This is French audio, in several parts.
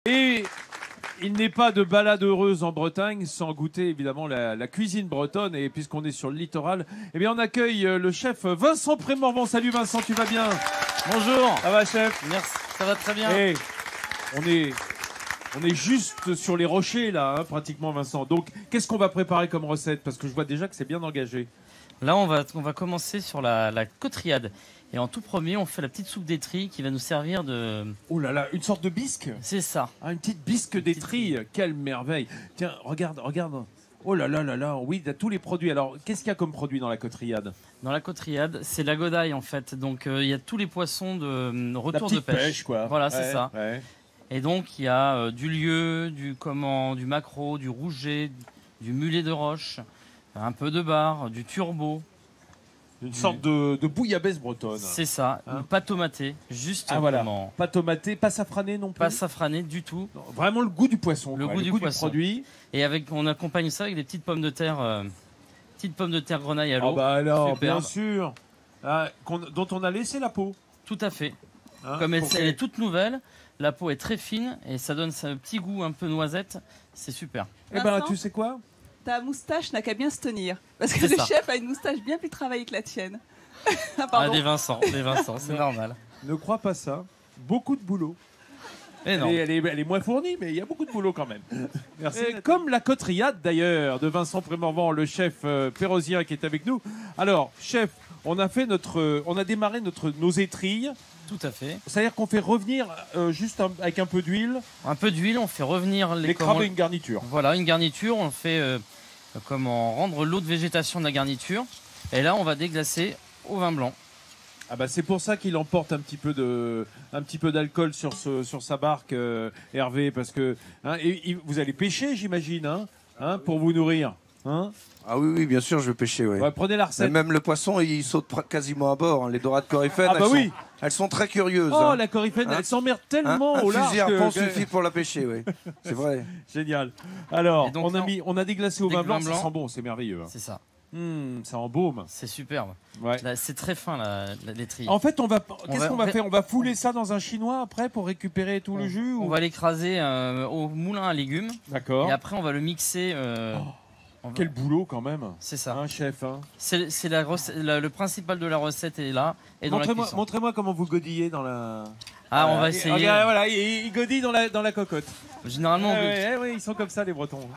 Et il n'est pas de balade heureuse en Bretagne sans goûter évidemment la cuisine bretonne. Et puisqu'on est sur le littoral, eh bien on accueille le chef Vincent Prémorvan. Salut Vincent, tu vas bien? Bonjour. Ça va chef? Merci, ça va très bien. Et on est juste sur les rochers là, hein, pratiquement Vincent. Donc qu'est-ce qu'on va préparer comme recette? Parce que je vois déjà que c'est bien engagé. Là on va commencer sur la cotriade. Et en tout premier, on fait la petite soupe d'étrie qui va nous servir de... Oh là là, une sorte de bisque? C'est ça. Ah, une petite bisque d'étrie, quelle merveille. Tiens, regarde. Oh là là là là, oui, il y a tous les produits. Alors, qu'est-ce qu'il y a comme produit dans la cotriade? Dans la cotriade, c'est la godaille en fait. Donc il y a tous les poissons de retour de pêche. Quoi. Voilà, c'est ça. Ouais. Et donc il y a du lieu, du maquereau, du rouget, du mulet de roche, un peu de bar, du turbo. Une sorte de bouillabaisse bretonne. C'est ça, Hein, pas tomaté, juste voilà. Pas tomaté, pas safrané non plus. Pas safrané du tout. Non, vraiment le goût du poisson. Le goût du poisson. Produit. Et on accompagne ça avec des petites pommes de terre, grenaille à l'eau. Ah bah alors, Superbe. bien sûr. Dont on a laissé la peau. Tout à fait. Hein, Comme elle est toute nouvelle, la peau est très fine et ça donne un petit goût un peu noisette. C'est super. Eh ben, tu sais quoi? Ta moustache n'a qu'à bien se tenir. Parce que C'est le ça. chef a une moustache bien plus travaillée que la tienne. Ah, Ah, pardon. des Vincent, c'est normal. Ne crois pas ça. Beaucoup de boulot. Et non. Elle est moins fournie, mais il y a beaucoup de boulot quand même. Merci. Et comme la cotriade d'ailleurs de Vincent Prémorvan, le chef pérosien qui est avec nous. Alors, chef, on a démarré nos étrilles. Tout à fait. C'est-à-dire qu'on fait revenir juste avec un peu d'huile. Un peu d'huile, on fait revenir Les crabes et une garniture. Voilà, une garniture. On fait rendre l'eau de végétation de la garniture. Et là, on va déglacer au vin blanc. Ah bah c'est pour ça qu'il emporte un petit peu d'alcool sur sa barque, Hervé, parce que vous allez pêcher, j'imagine, pour vous nourrir. Hein, Ah oui, bien sûr, je vais pêcher, oui. ouais, prenez la recette. Même le poisson, il saute quasiment à bord. Les dorades coryphènes, Ah bah oui. elles sont très curieuses. Oh, la coryphène, elle s'emmerde tellement Un au large. fusil à pont suffit pour la pêcher, oui. C'est vrai. Génial. Alors, Et donc, on a déglacé au vin blanc, ça blanc. sent bon, c'est merveilleux. C'est ça. Ça embaume. C'est superbe. Ouais. Là, c'est très fin, l'étrie. En fait, qu'est-ce qu'on va faire? On va fouler ça dans un chinois après pour récupérer tout le jus On va l'écraser au moulin à légumes. D'accord. Et après, on va le mixer. Quel boulot quand même. C'est ça. Un chef. Hein. C'est le principal de la recette est là. Et dans la cuisson. Montrez-moi comment vous godillez dans la... Ah, on va essayer. Regarde, voilà, il godille dans la cocotte. Généralement, Oui, ils sont comme ça les Bretons.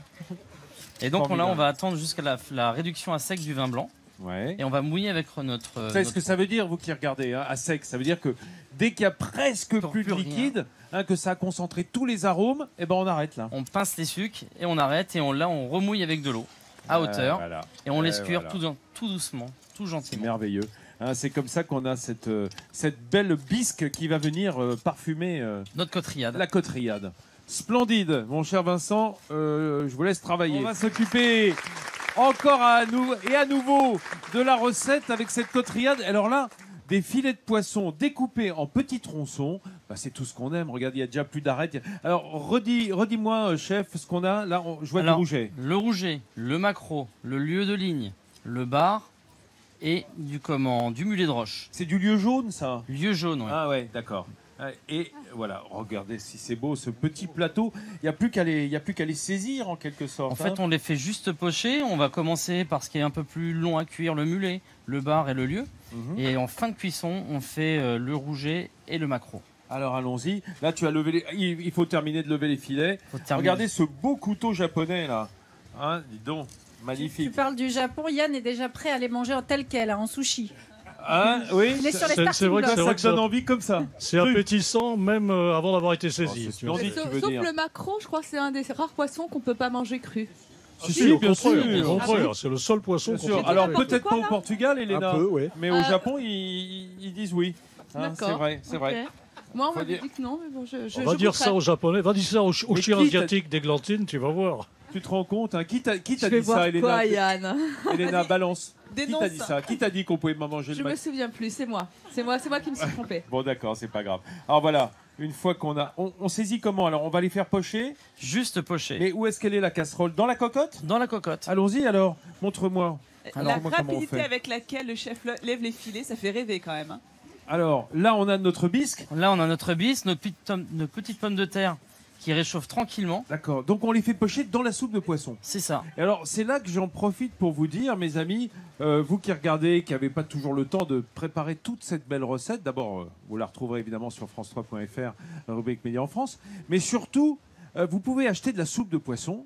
Et donc Formidable. on va attendre jusqu'à la réduction à sec du vin blanc. Ouais. Et on va mouiller avec notre... Vous savez ce que ça veut dire, vous qui regardez, à sec? Ça veut dire que dès qu'il y a presque plus de liquide, que ça a concentré tous les arômes, et ben on arrête là. On pince les sucres et on arrête et on remouille avec de l'eau à hauteur. Voilà. Et on laisse cuire voilà. tout doucement, tout C'est gentiment. merveilleux. C'est comme ça qu'on a cette belle bisque qui va venir parfumer Notre cotriade. la cotriade. Splendide, mon cher Vincent, je vous laisse travailler. On va s'occuper encore à nouveau de la recette avec cette cotriade. Alors là, des filets de poisson découpés en petits tronçons, c'est tout ce qu'on aime. Regarde, il y a déjà plus d'arêtes. Alors, redis-moi, chef, ce qu'on a. Là, je vois du rouget. Le rouget, le maquereau, le lieu de ligne, le bar et du mulet de roche. C'est du lieu jaune, ça? Lieu jaune, oui. Ah ouais, d'accord. Et voilà, regardez si c'est beau ce petit plateau. Il n'y a plus qu'à les saisir en quelque sorte. En fait, on les fait juste pocher. On va commencer par ce qui est un peu plus long à cuire, le mulet, le bar et le lieu. Et en fin de cuisson, on fait le rouget et le maquereau. Alors allons-y. Là, tu as levé il faut terminer de lever les filets. Regardez ce beau couteau japonais là. Dis donc, magnifique. Tu parles du Japon, Yann est déjà prêt à les manger en tel quel, en sushi. Oui. Il est sur les C'est starting vrai que blocks. Ça te donne envie comme ça. c'est appétissant même avant d'avoir été saisi. C'est splendide, tu veux Sauf dire. le maquereau, je crois que c'est un des rares poissons qu'on peut pas manger cru. Si, au bien contraire, sûr. au contraire, c'est le seul poisson Bien qu'on sûr. peut Alors manger. peut-être pas au Portugal, Elena, Un peu, oui. mais au Japon, ils disent oui. D'accord. C'est vrai. Ok. Moi, on Faut m'avait dire- dit que non, mais bon, On va dire ça aux Japonais, va dire ça aux Mais chiens qui asiatiques d'Églantine, tu vas voir. Tu te rends compte, Qui t'a Je dit vais ça, voir Elena? quoi, Yann? Elena, balance. Qui Dénonce. t'a dit ça? Qui t'a dit qu'on pouvait pas manger Je le me maquereau? souviens plus, c'est moi. C'est moi qui me suis trompée. Bon, d'accord, c'est pas grave. Alors voilà, une fois qu'on a... On saisit comment? Alors, on va les faire pocher. Juste pocher. Mais où est-ce qu'elle est, la casserole? Dans la cocotte? Dans la cocotte. Allons-y, alors. Montre-moi. La Alors, comment on rapidité fait avec laquelle le chef lève les filets, ça fait rêver quand même. Alors, là, on a notre bisque. Là, on a notre bis, nos petites pommes de terre qui réchauffe tranquillement. D'accord. Donc on les fait pocher dans la soupe de poisson. C'est ça. Et alors c'est là que j'en profite pour vous dire, mes amis, vous qui regardez, qui n'avez pas toujours le temps de préparer toute cette belle recette. D'abord, vous la retrouverez évidemment sur france3.fr, rubrique Média en France. Mais surtout, vous pouvez acheter de la soupe de poisson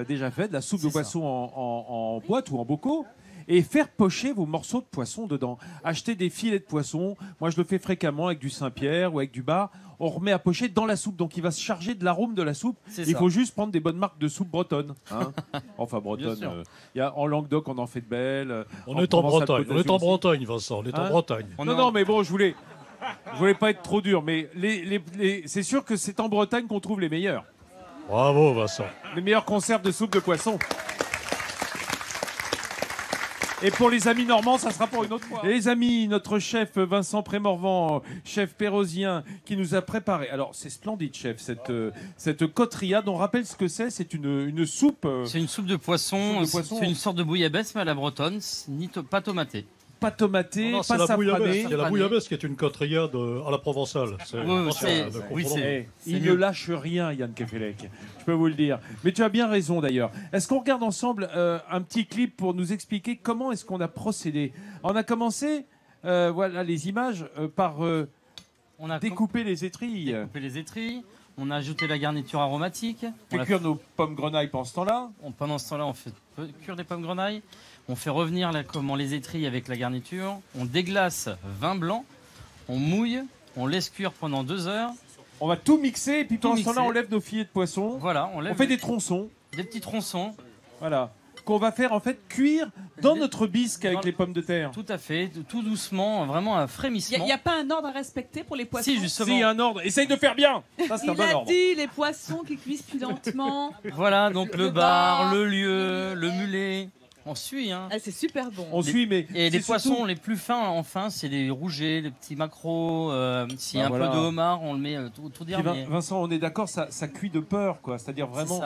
déjà faite, de la soupe de poisson en boîte ou en bocaux. Et faire pocher vos morceaux de poisson dedans. Acheter des filets de poisson. Moi, je le fais fréquemment avec du Saint-Pierre ou avec du bar. On remet à pocher dans la soupe. Donc, il va se charger de l'arôme de la soupe. Il faut juste prendre des bonnes marques de soupe bretonne. Hein. Enfin, bretonne. En Languedoc, on en fait de belles. On est en Bretagne. On est en Bretagne, Vincent. On est en Bretagne. Non, mais bon, je voulais pas être trop dur. Mais c'est sûr que c'est en Bretagne qu'on trouve les meilleurs. Bravo, Vincent. Les meilleures conserves de soupe de poisson. Et pour les amis normands, ça sera pour une autre fois. Et les amis, notre chef Vincent Prémorvan, chef pérosien, qui nous a préparé. Alors, c'est splendide, chef, cette cotriade. On rappelle ce que c'est. C'est une soupe. C'est une soupe de poisson. C'est une sorte de bouillabaisse, mais à la bretonne, pas tomatée. Pas tomaté, pas safrané. Il y a la bouillabaisse qui est une cotriade à la provençale. Il ne lâche rien, Yann Kefelec. Je peux vous le dire. Mais tu as bien raison d'ailleurs. Est-ce qu'on regarde ensemble un petit clip pour nous expliquer comment est-ce qu'on a procédé? On a commencé, voilà les images, par découper les étrilles. Découper les étrilles. On a ajouté la garniture aromatique. On fait cuire nos pommes grenailles pendant ce temps-là. Pendant ce temps-là, on fait cuire des pommes grenailles. On fait revenir les étrilles avec la garniture. On déglace vin blanc. On mouille. On laisse cuire pendant 2 heures. On va tout mixer et puis pendant ce temps-là, on lève nos filets de poisson. Voilà, on fait des tronçons. Des petits tronçons. Voilà. Qu'on va faire en fait cuire dans notre bisque avec les pommes de terre. Tout à fait, tout doucement, vraiment un frémissement. Il n'y a pas un ordre à respecter pour les poissons? Si, justement. Si, un ordre. Essaye de faire bien. Ça, c'est un bon ordre. Il a dit les poissons qui cuisent plus lentement. Voilà, donc le bar, le lieu, le mulet. On suit, hein. Ah, c'est super bon. On suit, mais et les poissons les plus fins, enfin, c'est les rougets, les petits maquereaux. S'il y a un peu de homard, on le met tout dernier. Vincent, on est d'accord, ça cuit de peur, quoi. C'est-à-dire vraiment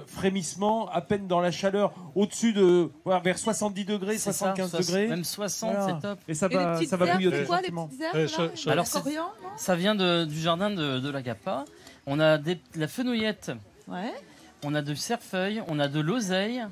frémissement, à peine dans la chaleur, au-dessus de vers 70 degrés, 75 degrés. Même 60, c'est top. Et ça va bouilloter. Quoi, les petites herbes, alors, ça vient du jardin de l'Agapa. On a la fenouillette. Ouais. On a de cerfeuil, on a de l'oseille.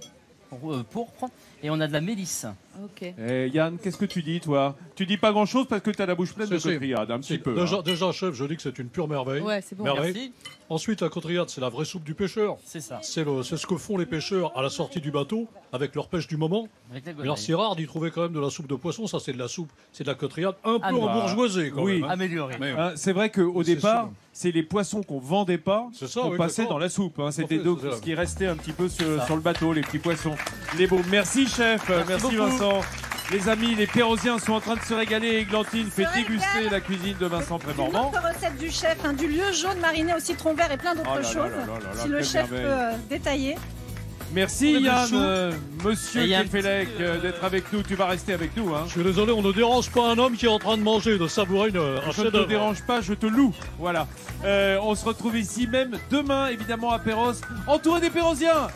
Pourpre et on a de la mélisse. Ok. Yann, qu'est-ce que tu dis, toi? Tu dis pas grand-chose parce que tu as la bouche pleine de cotriade, un petit peu. Déjà, chef, je dis que c'est une pure merveille. Ouais, c'est bon. Merci. Ensuite, la cotriade, c'est la vraie soupe du pêcheur. C'est ça. C'est ce que font les pêcheurs à la sortie du bateau avec leur pêche du moment. Mais alors, c'est rare d'y trouver quand même de la soupe de poisson. Ça, c'est de la soupe, c'est de la cotriade un peu embourgeoisée quand même. Améliorée. C'est vrai qu'au départ, c'est les poissons qu'on vendait pas qu'on passait dans la soupe. C'était ce qui restait un petit peu sur le bateau, les petits poissons. Les beaux. Merci, chef. Merci Vincent. Les amis, les Pérosiens sont en train de se régaler. Églantine fait déguster la cuisine de Vincent Prémorvan. Une autre recette du chef, du lieu jaune mariné au citron vert et plein d'autres choses. Si le chef peut détailler. Merci Yann, monsieur Kefelec, d'être avec nous. Tu vas rester avec nous. Hein. Je suis désolé, on ne dérange pas un homme qui est en train de manger, de savourer un Je ne te dérange pas, je te loue. Voilà. On se retrouve ici même demain, évidemment, à Perros, entouré des Pérosiens.